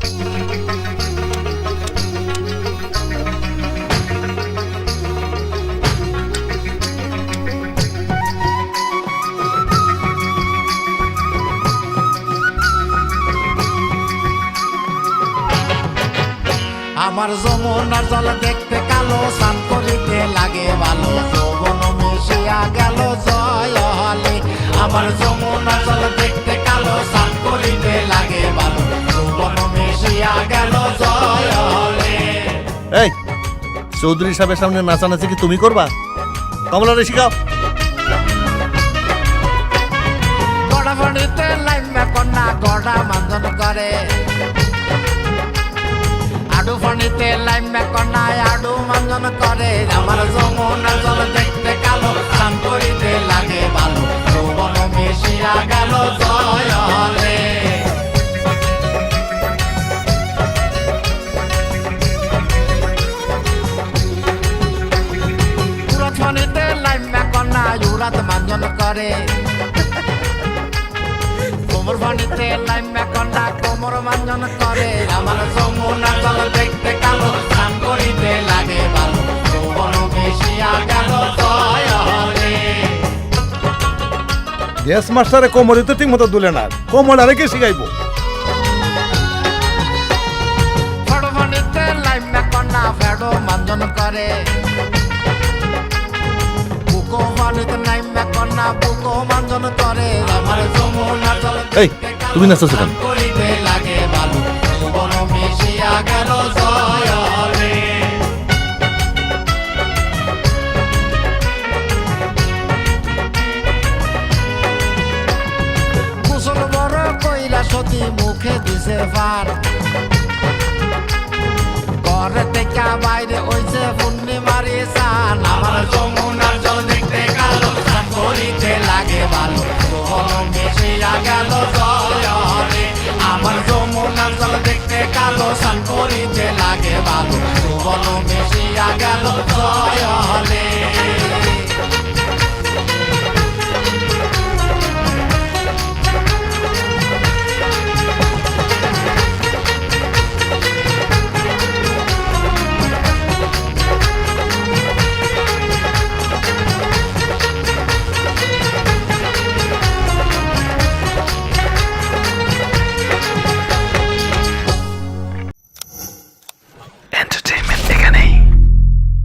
আমার যমুনার জল দেখতে কালো, স্নান করিতে লাগে ভালো, যৌবন মিশিয়া গেল জয় হলে। আমার যমুনার জল দেখতে কালো, স্নান করিতে লাগে ভালো, যৌবন মিশিয়া গেল জয় হলে। এই চৌধুরী সাহেবের সামনে নাচানাচি কি তুমি করবা? কমলারে শিখাও। গড়া পানিতে লাইমা কন্যা গড়া মাঞ্জন করে, আডু পানিতে লাইমা কন্যা আডু মাঞ্জন করে। আমার যমুনার জল দেখতে কালো, স্নান করিতে লাগে ভালো, যৌবন মিশিয়া গেল জয় হলে। উড়াত পানিতে লাইমা কন্যা উড়াত মাঞ্জন করে, কোমর পানিতে লাইমা কন্যা কোমর মাঞ্জন করে। আমার যমুনার জল দেখতে কালো, স্নান করিতে লাগে ভালো, যৌবন মিশিয়া গেল জয় হলে। গ্যাস মাস্টারে কোমরে তো ঠিক মতো দুলে না, কোমর আরে কে শিখাইবো? ফেডো পানিতে লাইমা কন্যা ফেডো মাঞ্জন করে, বুকো পানিতে লাইমা কন্যা বুকো মাঞ্জন করে। আমার যমুনার জল এই তুমি নাচছো কেন? করিতে লাগে ভালো, যৌবন মিশিয়া গেল জয় হলে। কুশল বড় কইলা সতী মুখে দিছে পার, ঘরে থেকে বাইরে হইছে পূর্ণিমারি চান। আমার যমুনার জল দেখতে কালো, স্নান করিতে লাগে ভালো, যৌবন মিশিয়া গেল জয় হলে। আমার যমুনার জল দেখতে কালো, স্নান করিতে লাগে ভালো, যৌবন মিশিয়া গেল জয় হলে।